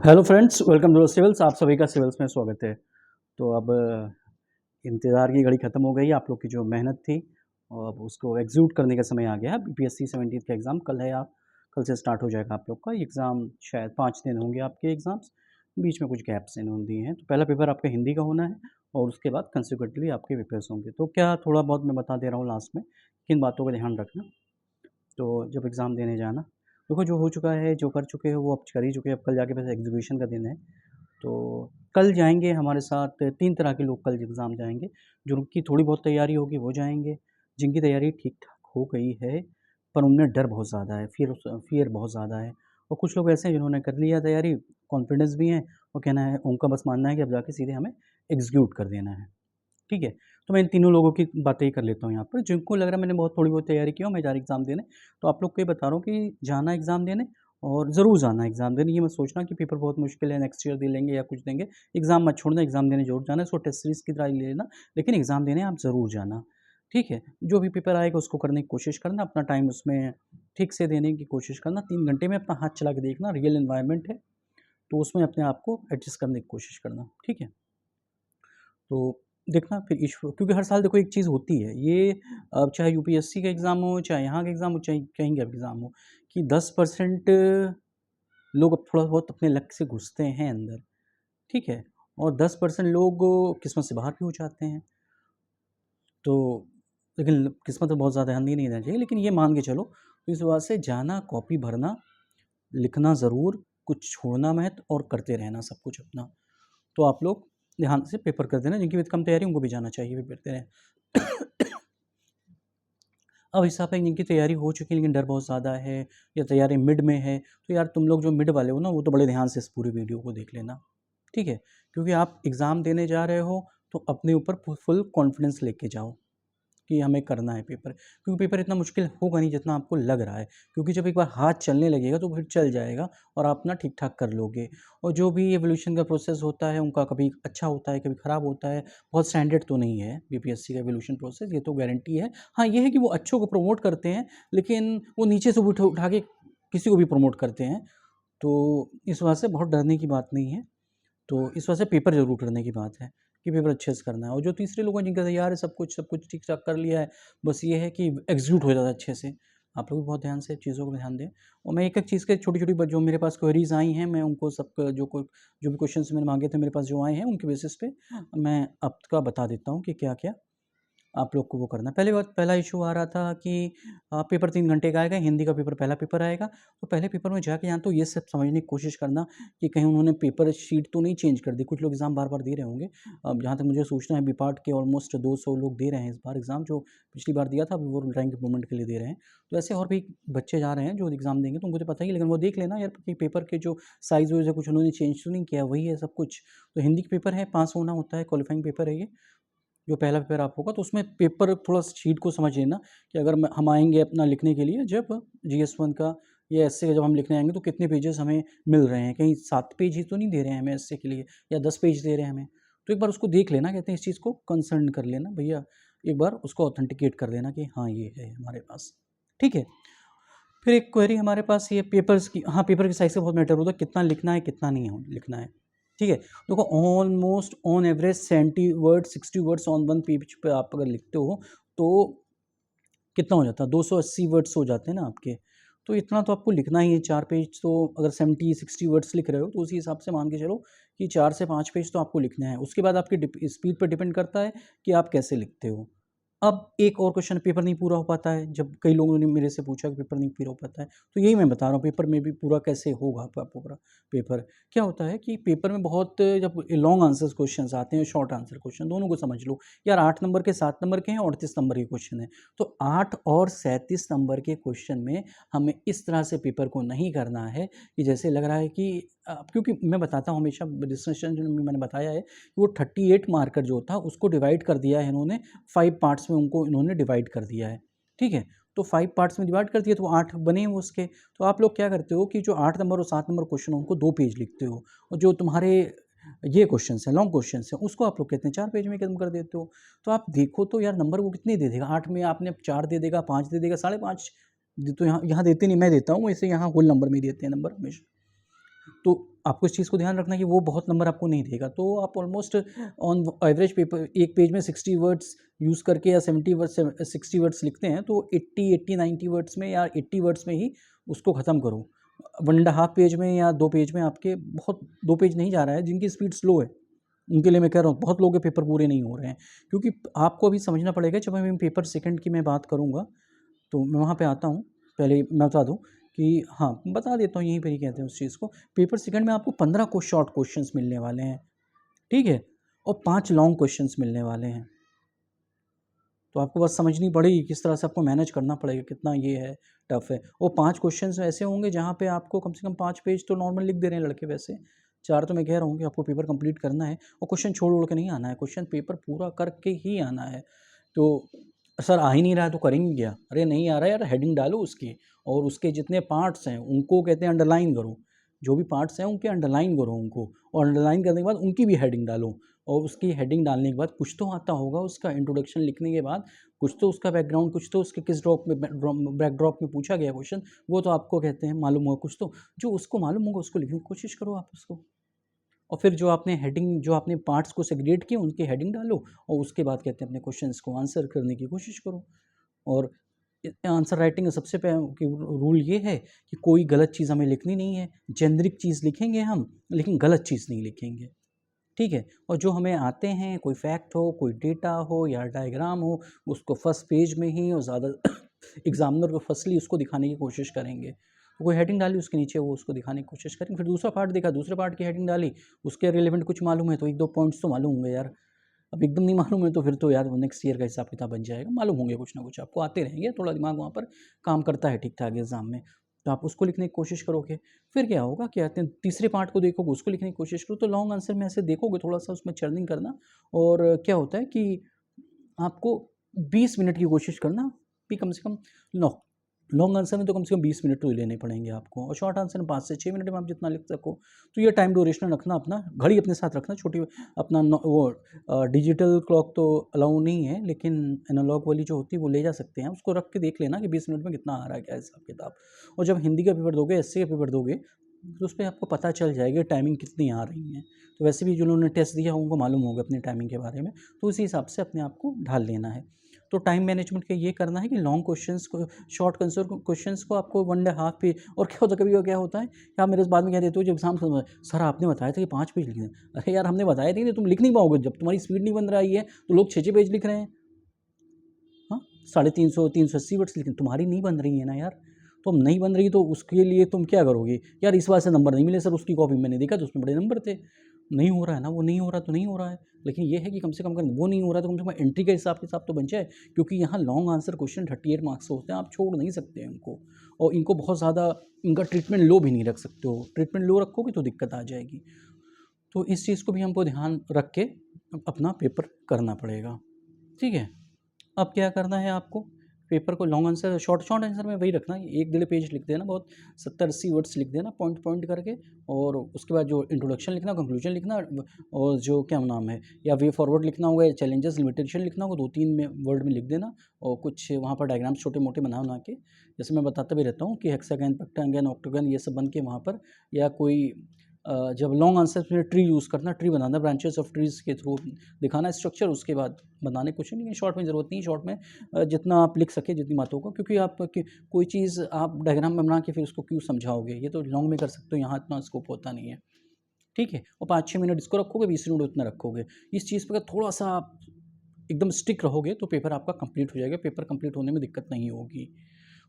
Hello friends, welcome to civils. आप सभी का सिविल्स में स्वागत है। तो अब इंतज़ार की घड़ी ख़त्म हो गई। आप लोग की जो मेहनत थी और अब उसको एग्ज़ीक्यूट करने का समय आ गया है। बीपीएससी 17th का एग्ज़ाम कल है। आप कल से स्टार्ट हो जाएगा आप लोग का एग्ज़ाम। शायद 5 दिन होंगे आपके एग्ज़ाम्स, बीच में कुछ गैप्स इन्होंने दिए हैं। तो पहला पेपर आपका हिंदी का होना है और उसके बाद कंसेक्युटिवली आपके पेपर्स होंगे। तो क्या थोड़ा बहुत मैं बता दे रहा हूँ लास्ट में, किन बातों का ध्यान रखना। तो जब एग्ज़ाम देने जाना, देखो जो हो चुका है, जो कर चुके हो वो अब कर ही चुके हैं। अब कल जाके बस एग्ज़ीक्यूशन का दिन है। तो कल जाएँगे हमारे साथ 3 तरह के लोग कल एग्ज़ाम जाएँगे। जिनकी थोड़ी बहुत तैयारी होगी वो जाएँगे, जिनकी तैयारी ठीक-ठाक हो गई है, पर उनमें डर बहुत ज़्यादा है, फ़ियर बहुत ज़्यादा है। और कुछ लोग ऐसे हैं जिन्होंने कर लिया तैयारी, कॉन्फिडेंस भी है, और कहना है उनका बस मानना है कि अब जाके सीधे हमें एग्ज़ीक्यूट कर देना है। ठीक है? तो मैं इन तीनों लोगों की बातें ही कर लेता हूँ यहाँ पर, जिनको लग रहा है मैंने बहुत थोड़ी बहुत तैयारी की है और मैं जा रहा एग्ज़ाम देने। तो आप लोग को ये बता रहा हूँ कि जाना एग्ज़ाम देने और ज़रूर जाना एग्ज़ाम देने। ये मत सोचना कि पेपर बहुत मुश्किल है, नेक्स्ट ईयर दे लेंगे या कुछ देंगे। एग्ज़ाम मत छोड़ना, एग्ज़ाम देने ज़रूर जाना है। इसको टेस्ट सीरीज़ की तरह ही ले लेना, लेकिन एग्ज़ाम देने आप ज़रूर जाना। ठीक है? जो भी पेपर आएगा उसको करने की कोशिश करना, अपना टाइम उसमें ठीक से देने की कोशिश करना। 3 घंटे में अपना हाथ चला के देखना, रियल एनवायरनमेंट है, तो उसमें अपने आप को एडजस्ट करने की कोशिश करना। ठीक है? तो देखना फिर इश्यू, क्योंकि हर साल देखो एक चीज़ होती है, ये अब चाहे यूपीएससी का एग्ज़ाम हो, चाहे यहाँ का एग्ज़ाम हो, चाहे कहीं का भी एग्ज़ाम हो, कि 10% लोग अब थोड़ा बहुत अपने लक से घुसते हैं अंदर, ठीक है? और 10% लोग किस्मत से बाहर भी हो जाते हैं। तो लेकिन किस्मत पे बहुत ज़्यादा ध्यान नहीं देना चाहिए, लेकिन ये मान के चलो, तो इस वजह से जाना, कॉपी भरना, लिखना ज़रूर, कुछ छोड़ना मत और करते रहना सब कुछ अपना। तो आप लोग ध्यान से पेपर कर देना, जिनकी भी कम तैयारी उनको भी जाना चाहिए पेपर देने। अब हिसाब है जिनकी तैयारी हो चुकी है लेकिन डर बहुत ज़्यादा है, या तैयारी मिड में है, तो यार तुम लोग जो मिड वाले हो ना, वो तो बड़े ध्यान से इस पूरी वीडियो को देख लेना, ठीक है? क्योंकि आप एग्ज़ाम देने जा रहे हो, तो अपने ऊपर फुल कॉन्फिडेंस लेके जाओ कि हमें करना है पेपर, क्योंकि पेपर इतना मुश्किल होगा नहीं जितना आपको लग रहा है, क्योंकि जब एक बार हाथ चलने लगेगा तो फिर चल जाएगा और आप ना ठीक-ठाक कर लोगे। और जो भी एवोल्यूशन का प्रोसेस होता है उनका कभी अच्छा होता है, कभी ख़राब होता है, बहुत स्टैंडर्ड तो नहीं है बीपीएससी का एवोल्यूशन प्रोसेस, ये तो गारंटी है। हाँ, ये है कि वो अच्छों को प्रमोट करते हैं, लेकिन वो नीचे से उठ उठा के किसी को भी प्रमोट करते हैं, तो इस वजह से बहुत डरने की बात नहीं है। तो इस वजह से पेपर ज़रूर करने की बात है कि पेपर अच्छे से करना है। और जो तीसरे लोग हैं जिनका तैयार है, सब कुछ ठीक-ठाक कर लिया है, बस ये है कि एग्ज़ीक्यूट हो जाता है अच्छे से। आप लोग भी बहुत ध्यान से चीज़ों को ध्यान दें, और मैं एक-एक चीज़ के छोटी-छोटी ब जो मेरे पास क्वेरीज़ आई हैं, मैं उनको सब जो भी क्वेश्चन्स मैंने माँगे थे मेरे पास जो आए हैं, उनके बेसिस पे मैं आपका बता देता हूँ कि क्या-क्या आप लोग को वो करना है। पहला इश्यू आ रहा था कि पेपर 3 घंटे का आएगा, हिंदी का पेपर पहला पेपर आएगा, तो पहले पेपर में जाके यहाँ तो ये सब समझने की कोशिश करना कि कहीं उन्होंने पेपर शीट तो नहीं चेंज कर दी। कुछ लोग एग्ज़ाम बार-बार दे रहे होंगे। अब जहाँ तक मुझे सूचना है, बीपार्ट के ऑलमोस्ट 200 लोग दे रहे हैं इस बार एग्ज़ाम, जो पिछली बार दिया था, अभी वो रैंक इंप्रूवमेंट के लिए दे रहे हैं। तो ऐसे और भी बच्चे जा रहे हैं जो एग्ज़ाम देंगे, तो उनको तो पता ही है, लेकिन वो देख लेना यार कि पेपर के जो साइज़ वाइज़ है, कुछ उन्होंने चेंज तो नहीं किया, वही है सब कुछ। तो हिंदी का पेपर है, पास होना होता है, क्वालिफ़ाइंग पेपर है ये। जो पहला पेपर आप होगा, तो उसमें पेपर थोड़ा शीट को समझ लेना कि अगर हम आएँगे अपना लिखने के लिए, जब जीएस-1 का या एस्से का जब हम लिखने आएँगे, तो कितने पेजेज़ हमें मिल रहे हैं। कहीं 7 पेज ही तो नहीं दे रहे हैं हमें एस्से के लिए, या 10 पेज दे रहे हैं हमें। तो एक बार उसको देख लेना, कहते हैं इस चीज़ को कंसर्न कर लेना भैया, एक बार उसको ऑथेंटिकेट कर लेना कि हाँ, ये है हमारे पास। ठीक है? फिर एक क्वेरी हमारे पास ये पेपर्स की, हाँ, पेपर की साइज़ से बहुत मैटर होता है, कितना लिखना है, कितना नहीं हो लिखना है। ठीक है? देखो, almost on average 70 words, 60 words on one page पे आप अगर लिखते हो, तो कितना हो जाता है? 280 वर्ड्स हो जाते हैं ना आपके। तो इतना तो आपको लिखना ही है, 4 पेज तो अगर 70-60 वर्ड्स लिख रहे हो, तो उसी हिसाब से मान के चलो कि 4 से 5 पेज तो आपको लिखना है। उसके बाद आपकी स्पीड पे डिपेंड करता है कि आप कैसे लिखते हो। अब एक और क्वेश्चन, पेपर नहीं पूरा हो पाता है, जब कई लोगों ने मेरे से पूछा कि पेपर नहीं पूरा हो पाता है, तो यही मैं बता रहा हूँ, पेपर में भी पूरा कैसे होगा आपका पूरा पेपर। क्या होता है कि पेपर में बहुत, जब लॉन्ग आंसर्स क्वेश्चंस आते हैं, शॉर्ट आंसर क्वेश्चन, दोनों को समझ लो। यार 8 नंबर के, 7 नंबर के हैं और 38 नंबर के क्वेश्चन हैं। तो 8 और 37 नंबर के क्वेश्चन में हमें इस तरह से पेपर को नहीं करना है कि जैसे लग रहा है कि क्योंकि मैं बताता हूँ हमेशा, डिस्कशन में मैंने बताया है कि वो 38 मार्कर जो था उसको डिवाइड कर दिया है इन्होंने, 5 पार्ट्स में उनको इन्होंने डिवाइड कर दिया है, ठीक है? तो 5 पार्ट्स में डिवाइड कर दिया, तो 8 बने हैं उसके। तो आप लोग क्या करते हो कि जो 8 नंबर और 7 नंबर क्वेश्चन उनको 2 पेज लिखते हो, और जो तुम्हारे ये क्वेश्चन्स हैं, लॉन्ग क्वेश्चन्स हैं, उसको आप लोग कहते हैं 4 पेज में खत्म कर देते हो। तो आप देखो तो यार नंबर वो कितने दे देगा, 8 में आपने 4 दे देगा, 5 दे देगा, 5.5 तो यहाँ यहाँ देते नहीं, मैं देता हूँ, ऐसे यहाँ होल नंबर में ही देते हैं नंबर हमेशा। तो आपको इस चीज़ को ध्यान रखना है कि वो बहुत नंबर आपको नहीं देगा। तो आप ऑलमोस्ट ऑन एवरेज पेपर एक पेज में 60 वर्ड्स यूज़ करके या 70 वर्ड्स 60 वर्ड्स लिखते हैं, तो 80-90 वर्ड्स में या 80 वर्ड्स में ही उसको ख़त्म करो। 1.5 पेज में या 2 पेज में आपके बहुत 2 पेज नहीं जा रहा है, जिनकी स्पीड स्लो है उनके लिए मैं कह रहा हूँ बहुत लोगों के पेपर पूरे नहीं हो रहे हैं। क्योंकि आपको अभी समझना पड़ेगा, जब मैं पेपर सेकंड की मैं बात करूँगा तो मैं वहाँ पे आता हूँ। पहले मैं बता दूँ कि हाँ, बता देता हूँ, यहीं पे ही कहते हैं उस चीज़ को। पेपर सेकंड में आपको 15 को शॉर्ट क्वेश्चंस मिलने वाले हैं, ठीक है? और 5 लॉन्ग क्वेश्चंस मिलने वाले हैं। तो आपको बस समझनी पड़ेगी किस तरह से आपको मैनेज करना पड़ेगा, कितना ये है, टफ़ है। और 5 क्वेश्चंस ऐसे होंगे जहाँ पे आपको कम से कम 5 पेज तो नॉर्मल लिख दे रहे हैं लड़के वैसे। 4 तो मैं कह रहा हूँ कि आपको पेपर कंप्लीट करना है और क्वेश्चन छोड़-वोड़ के नहीं आना है, क्वेश्चन पेपर पूरा करके ही आना है। तो सर आ ही नहीं रहा है तो करेंगे क्या? अरे नहीं आ रहा है यार, हेडिंग डालो उसकी, और उसके जितने पार्ट्स हैं उनको कहते हैं अंडरलाइन करो। जो भी पार्ट्स हैं उनके अंडरलाइन करो उनको, और अंडरलाइन करने के बाद उनकी भी हेडिंग डालो। और उसकी हेडिंग डालने के बाद कुछ तो आता होगा उसका इंट्रोडक्शन लिखने के बाद, कुछ तो उसका बैकग्राउंड, कुछ तो उसके किस ड्रॉप में बैकड्रॉप में पूछा गया क्वेश्चन, वो तो आपको कहते हैं मालूम होगा कुछ तो। जो उसको मालूम होगा उसको लिखने की कोशिश करो आप उसको। और फिर जो आपने हेडिंग, जो आपने पार्ट्स को सेग्रीगेट किए उनकी हेडिंग डालो, और उसके बाद कहते हैं अपने क्वेश्चंस को आंसर करने की कोशिश करो। और आंसर राइटिंग का सबसे रूल ये है कि कोई गलत चीज़ हमें लिखनी नहीं है। जेनरिक चीज़ लिखेंगे हम, लेकिन गलत चीज़ नहीं लिखेंगे, ठीक है? और जो हमें आते हैं, कोई फैक्ट हो, कोई डेटा हो या डायग्राम हो, उसको फर्स्ट पेज में ही और ज़्यादा एग्जामिनर को फर्स्टली उसको दिखाने की कोशिश करेंगे। तो कोई हेडिंग डाली उसके नीचे वो उसको दिखाने की कोशिश करेंगे। फिर दूसरा पार्ट देखा, दूसरे पार्ट की हेडिंग डाली, उसके रिलेवेंट कुछ मालूम है तो 1-2 पॉइंट्स तो मालूम होंगे यार। अब एकदम नहीं मालूम है तो फिर तो यार नेक्स्ट ईयर का हिसाब किताब बन जाएगा। मालूम होंगे कुछ ना कुछ, आपको आते रहेंगे, थोड़ा दिमाग वहाँ पर काम करता है ठीक-ठाक एग्ज़ाम में। तो आप उसको लिखने की कोशिश करोगे। फिर क्या होगा, क्या कहते हैं, तीसरे पार्ट को देखोगे, उसको लिखने की कोशिश करो, तो लॉन्ग आंसर में ऐसे देखोगे थोड़ा-सा उसमें चर्निंग करना। और क्या होता है कि आपको 20 मिनट की कोशिश करना कि कम से कम लॉ लॉन्ग आंसर में तो कम से कम 20 मिनट तो लेने पड़ेंगे आपको, और शॉर्ट आंसर में 5 से 6 मिनट में आप जितना लिख सको। तो ये टाइम ड्यूरेशन रखना, अपना घड़ी अपने साथ रखना छोटी, अपना वो डिजिटल क्लॉक तो अलाउ नहीं है, लेकिन एनालॉग वाली जो होती है वो ले जा सकते हैं, उसको रख के देख लेना कि 20 मिनट में कितना आ रहा है, क्या हिसाब किताब। और जब हिंदी का पेपर दोगे, एसए का पेपर दोगे, तो उस पे आपको पता चल जाएगा टाइमिंग कितनी आ रही है। तो वैसे भी जो उन्होंने टेस्ट दिया उनको मालूम होगा अपनी टाइमिंग के बारे में, तो उसी हिसाब से अपने आप को ढाल लेना है। तो टाइम मैनेजमेंट का ये करना है कि लॉन्ग क्वेश्चंस को, शॉर्ट आंसर क्वेश्चंस को आपको 1.5 पेज। और क्या होता है, कभी क्या होता है कि आप मेरे से बाद में कह देते हो जब एग्जाम खत्म हो जाए, सर आपने बताया था कि 5 पेज लिखने हैं। अरे यार हमने बताया था कि तुम लिख नहीं पाओगे, जब तुम्हारी स्पीड नहीं बन रही है तो लोग 6-6 पेज लिख रहे हैं। हाँ, 350-380 वर्ड्स लिखें, तुम्हारी नहीं बन रही है ना यार। तो अब नहीं बन रही तो उसके लिए तुम क्या करोगे? यार इस बार से नंबर नहीं मिले सर, उसकी कॉपी मैंने देखा तो उसमें बड़े नंबर थे। नहीं हो रहा है ना, वो नहीं हो रहा तो नहीं हो रहा है। लेकिन ये है कि कम से कम अगर वो नहीं हो रहा है तो कम से कम एंट्री का हिसाब तो बन जाए, क्योंकि यहाँ लॉन्ग आंसर क्वेश्चन 38 मार्क्स के होते हैं, आप छोड़ नहीं सकते हैं इनको। और इनको बहुत ज़्यादा, इनका ट्रीटमेंट लो भी नहीं रख सकते हो, ट्रीटमेंट लो रखोगे तो दिक्कत आ जाएगी। तो इस चीज़ को भी हमको ध्यान रख के अपना पेपर करना पड़ेगा, ठीक है? अब क्या करना है आपको, पेपर को long answer, short short answer में वही रखना, 1-1.5 पेज लिख देना, बहुत 70-80 वर्ड्स लिख देना पॉइंट पॉइंट करके। और उसके बाद जो इंट्रोडक्शन लिखना, कंक्लूजन लिखना, और जो क्या नाम है, या वे फॉरवर्ड लिखना होगा या चैलेंजेस लिमिटेशन लिखना होगा, 2-3 में वर्ड में लिख देना। और कुछ वहाँ पर डायग्राम्स छोटे मोटे बना के, जैसे मैं बताता भी रहता हूँ कि हेक्सागन, पेक्टागन, ऑक्टागन ये सब बन के वहाँ पर, या कोई जब लॉन्ग आंसर में ट्री यूज़ करना, tree banana, branches of trees के थ्रू दिखाना स्ट्रक्चर, उसके बाद बनाने कुछ नहीं है। शॉर्ट में ज़रूरत नहीं, शॉर्ट में जितना आप लिख सके, जितनी बातों को, क्योंकि आप कोई चीज़ आप डायग्राम में बना के फिर उसको क्यों समझाओगे, ये तो लॉन्ग में कर सकते हो, यहाँ इतना स्कोप होता नहीं है, ठीक है? और 5-6 मिनट इसको रखोगे, 20 मिनट उतना रखोगे। इस चीज़ पर थोड़ा सा आप एकदम स्टिक रहोगे तो पेपर आपका कंप्लीट हो जाएगा, पेपर कंप्लीट होने में दिक्कत नहीं होगी।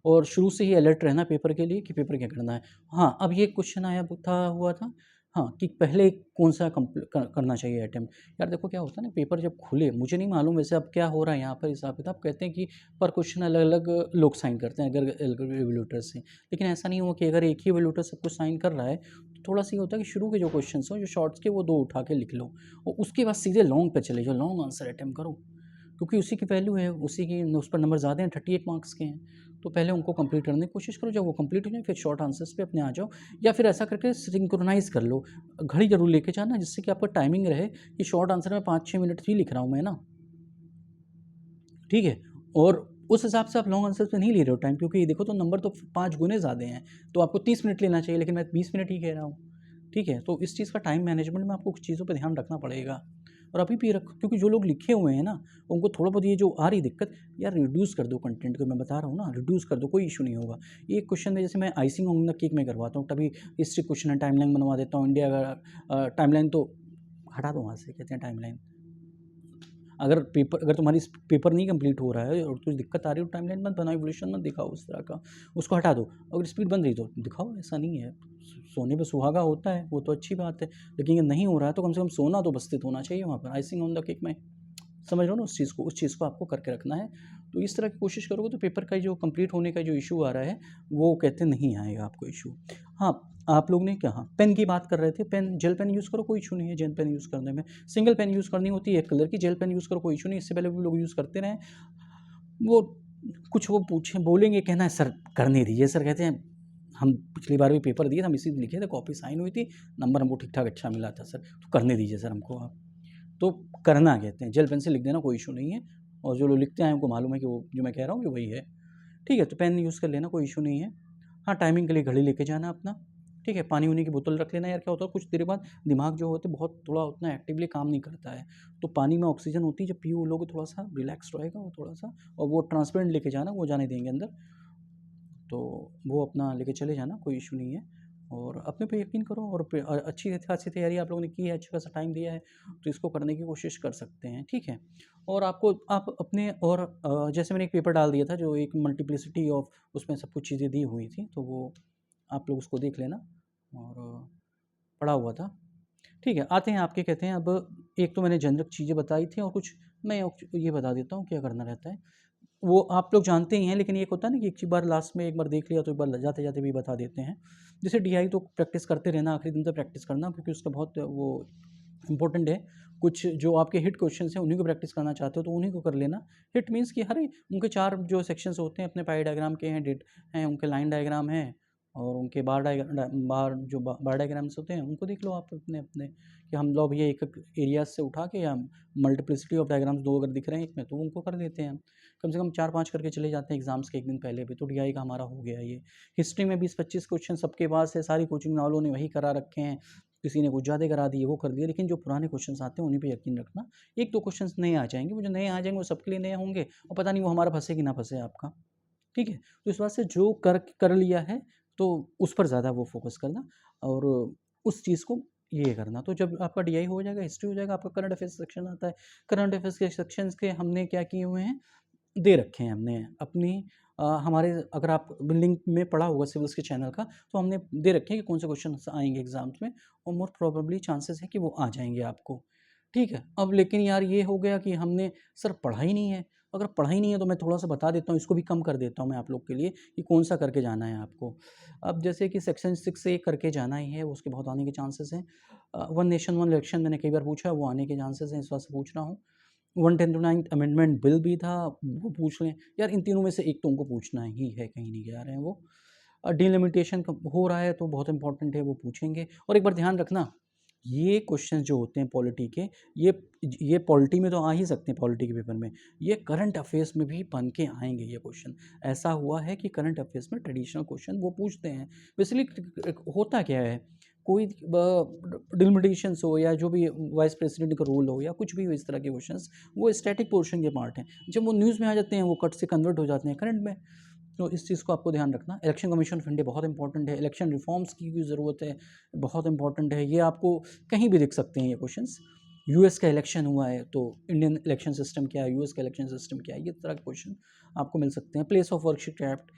और शुरू से ही अलर्ट रहना पेपर के लिए कि पेपर क्या करना है। हाँ, अब ये क्वेश्चन आया था, हुआ था, हाँ, कि पहले कौन-सा करना चाहिए अटेम्प्ट। यार देखो क्या होता है ना, पेपर जब खुले, मुझे नहीं मालूम वैसे अब क्या हो रहा है यहाँ पर हिसाब-किताब, कहते हैं कि पर क्वेश्चन अलग-अलग लोग साइन करते हैं, अगर इवैल्यूएटर से। लेकिन ऐसा नहीं हुआ कि अगर एक ही इवैल्यूएटर सब कुछ साइन कर रहा है, तो थोड़ा-सा ये होता है कि शुरू के जो क्वेश्चंस हो, जो शॉर्ट्स के, वो 2 उठा के लिख लो, और उसके बाद सीधे लॉन्ग पे चले जाओ, लॉन्ग आंसर अटेम्प्ट करो। क्योंकि उसी की वैल्यू है, उसी की, उस पर नंबर ज़्यादा हैं, 38 मार्क्स के हैं, तो पहले उनको कंप्लीट करने की कोशिश करो। जब वो कंप्लीट हो जाए फिर शॉर्ट आंसर्स पे अपने आ जाओ, या फिर ऐसा करके सिंक्रोनाइज़ कर लो। घड़ी ज़रूर लेके जाना, जिससे कि आपका टाइमिंग रहे कि शॉर्ट आंसर में 5-6 मिनट ही लिख रहा हूँ मैं ना, ठीक है? और उस हिसाब से आप लॉन्ग आंसर पे नहीं ले रहे हो टाइम, क्योंकि देखो तो नंबर तो 5 गुने ज़्यादा हैं, तो आपको 30 मिनट लेना चाहिए, लेकिन मैं 20 मिनट ही कह रहा हूँ। ठीक है। तो इस चीज़ का टाइम मैनेजमेंट में आपको कुछ चीज़ों पे ध्यान रखना पड़ेगा। और अभी भी रख, क्योंकि जो लोग लिखे हुए हैं ना, उनको थोड़ा बहुत ये जो आ रही दिक्कत, यार रिड्यूस कर दो कंटेंट को, मैं बता रहा हूँ ना, रिड्यूस कर दो, कोई इशू नहीं होगा। एक क्वेश्चन में जैसे मैं आइसिंग ऑन द केक में करवाता हूँ, तभी हिस्ट्री क्वेश्चन है, टाइमलाइन बनवा देता हूँ, इंडिया का टाइमलाइन तो हटा दो वहाँ से, कहते हैं टाइमलाइन। अगर तुम्हारी पेपर नहीं कंप्लीट हो रहा है और कुछ दिक्कत आ रही है, तो टाइमलाइन मत बनाओ, इवोल्यूशन मत दिखाओ उस तरह का, उसको हटा दो। अगर स्पीड बन रही तो दिखाओ, ऐसा नहीं है। सोने पे सुहागा होता है, वो तो अच्छी बात है, लेकिन ये नहीं हो रहा है तो कम से कम सोना तो उपस्थित होना चाहिए वहाँ पर, आइसिंग ऑन द केक में। समझ रहे हो ना उस चीज़ को आपको करके रखना है। तो इस तरह की कोशिश करोगे तो पेपर का जो कंप्लीट होने का जो इशू आ रहा है, वो कहते नहीं आएगा आपको इशू। हाँ, आप लोग ने क्या, हाँ पेन की बात कर रहे थे, पेन जेल पेन यूज़ करो, कोई इशू नहीं है जेल पेन यूज़ करने में। सिंगल पेन यूज़ करनी होती है, एक कलर की जेल पेन यूज़ करो, कोई इशू नहीं। इससे पहले भी लोग यूज़ करते रहे, वो कुछ वो पूछे बोलेंगे, कहना है सर करने दीजिए। सर कहते हैं हम पिछली बार भी पेपर दिए थे, हम इसी लिखे थे, कॉपी साइन हुई थी, नंबर हमको ठीक ठाक अच्छा मिला था सर, तो करने दीजिए सर हमको आप। तो करना कहते हैं, जेल पेन से लिख देना, कोई इशू नहीं है। और जो लोग लिखते हैं उनको मालूम है कि वो जो मैं कह रहा हूँ कि वही है। ठीक है, तो पेन यूज़ कर लेना, कोई इशू नहीं है। हाँ, टाइमिंग के लिए घड़ी लेके जाना अपना। ठीक है, पानी उनी की बोतल रख लेना। यार क्या होता है, कुछ देर बाद दिमाग जो होता है बहुत थोड़ा उतना एक्टिवली काम नहीं करता है, तो पानी में ऑक्सीजन होती है, जब पी लोगे थोड़ा सा रिलैक्स रहेगा वो थोड़ा सा। और वो ट्रांसपेरेंट लेके जाना, वो जाने देंगे अंदर, तो वो अपना लेके चले जाना, कोई इशू नहीं है। और अपने पे यकीन करो, और अच्छी खासी तैयारी आप लोगों ने की है, अच्छा खासा टाइम दिया है, तो इसको करने की कोशिश कर सकते हैं। ठीक है, और आप अपने, और जैसे मैंने एक पेपर डाल दिया था जो एक मल्टीप्लिसिटी ऑफ, उसमें सब कुछ चीज़ें दी हुई थी, तो वो आप लोग उसको देख लेना, और पढ़ा हुआ था। ठीक है, आते हैं आपके, कहते हैं अब एक तो मैंने जनरल चीज़ें बताई थी, और कुछ मैं ये बता देता हूँ क्या करना रहता है। वो आप लोग जानते ही हैं, लेकिन एक होता है ना कि एक बार लास्ट में एक बार देख लिया तो एक बार जाते जाते भी बता देते हैं। जैसे डीआई तो प्रैक्टिस करते रहना, आखिरी दिन तक प्रैक्टिस करना, क्योंकि उसका बहुत वो इंपॉर्टेंट है। कुछ जो आपके हिट क्वेश्चन हैं उन्हीं को प्रैक्टिस करना चाहते हो तो उन्हीं को कर लेना। हिट मीन्स कि हर उनके 4 जो सेक्शंस होते हैं अपने, पाई डायग्राम के हैं, डेट हैं, उनके लाइन डायग्राम हैं, और उनके बार डायग्राम्स होते हैं, उनको देख लो आप अपने अपने, कि हम लोग ये एक एरिया से उठा के, या मल्टीप्लिसिटी ऑफ डायग्राम्स 2 अगर दिख रहे हैं एक में, तो उनको कर लेते हैं। कम से कम 4-5 करके चले जाते हैं एग्जाम्स के एक दिन पहले भी, तो डीआई का हमारा हो गया ये। हिस्ट्री में 20-25 क्वेश्चन सबके पास है, सारी कोचिंग वालों ने वही करा रखे हैं, किसी ने कुछ ज़्यादा करा दिए, वो कर दिए, लेकिन जो पुराने क्वेश्चंस आते हैं उन्हीं पे यकीन रखना। 1-2 क्वेश्चंस नए आ जाएंगे, वो जो नए आ जाएंगे वो सबके लिए नए होंगे, और पता नहीं वो हमारा फंसे कि ना फंसे आपका। ठीक है, तो इस बात से जो कर लिया है तो उस पर ज़्यादा वो फोकस करना, और उस चीज़ को ये करना। तो जब आपका डीआई हो जाएगा, हिस्ट्री हो जाएगा, आपका करंट अफेयर्स सेक्शन आता है। करंट अफेयर्स के सेक्शंस के हमने क्या किए हुए हैं, दे रखे हैं हमने अपनी, हमारे, अगर आप लिंक में पढ़ा होगा सिविल्स के चैनल का, तो हमने दे रखे हैं कि कौन से क्वेश्चन आएंगे एग्जाम्स में, और मोस्ट प्रोबेबली चांसेस है कि वो आ जाएंगे आपको। ठीक है, अब लेकिन यार ये हो गया कि हमने सर पढ़ा ही नहीं है। अगर पढ़ा ही नहीं है तो मैं थोड़ा सा बता देता हूँ, इसको भी कम कर देता हूँ मैं आप लोग के लिए, कि कौन सा करके जाना है आपको। अब जैसे कि सेक्शन 6 से करके जाना ही है, उसके बहुत आने के चांसेस हैं। वन नेशन वन इलेक्शन मैंने कई बार पूछा, वो आने के चांसेस हैं, इस बात से पूछ रहा हूँ। 110 अमेंडमेंट बिल भी था, वो पूछ लें। यार इन तीनों में से एक तो उनको पूछना ही है, कहीं नहीं जा रहे हैं वो। डिलिमिटेशन हो रहा है तो बहुत इंपॉर्टेंट है, वो पूछेंगे। और एक बार ध्यान रखना, ये क्वेश्चन जो होते हैं पॉलिटी के, ये पॉलिटी में तो आ ही सकते हैं, पॉलिटी के पेपर में, ये करंट अफेयर्स में भी बन के आएंगे ये क्वेश्चन। ऐसा हुआ है कि करंट अफेयर्स में ट्रेडिशनल क्वेश्चन वो पूछते हैं। बेसिकली होता क्या है, कोई डिलिमिटेशंस हो, या जो भी वाइस प्रेसिडेंट का रोल हो, या कुछ भी हो, इस तरह के क्वेश्चंस वो स्टैटिक पोर्शन के पार्ट हैं। जब वो न्यूज़ में आ जाते हैं वो कट से कन्वर्ट हो जाते हैं करंट में। तो इस चीज़ को आपको ध्यान रखना। इलेक्शन कमीशन ऑफ इंडिया बहुत इंपॉर्टेंट है, इलेक्शन रिफॉर्म्स की भी ज़रूरत है, बहुत इंपॉर्टेंट है। ये आपको कहीं भी दिख सकते हैं ये क्वेश्चंस। यूएस का इलेक्शन हुआ है तो इंडियन इलेक्शन सिस्टम क्या है, यूएस का इलेक्शन सिस्टम क्या है, ये तरह के क्वेश्चन आपको मिल सकते हैं। प्लेस ऑफ वर्कशिप एक्ट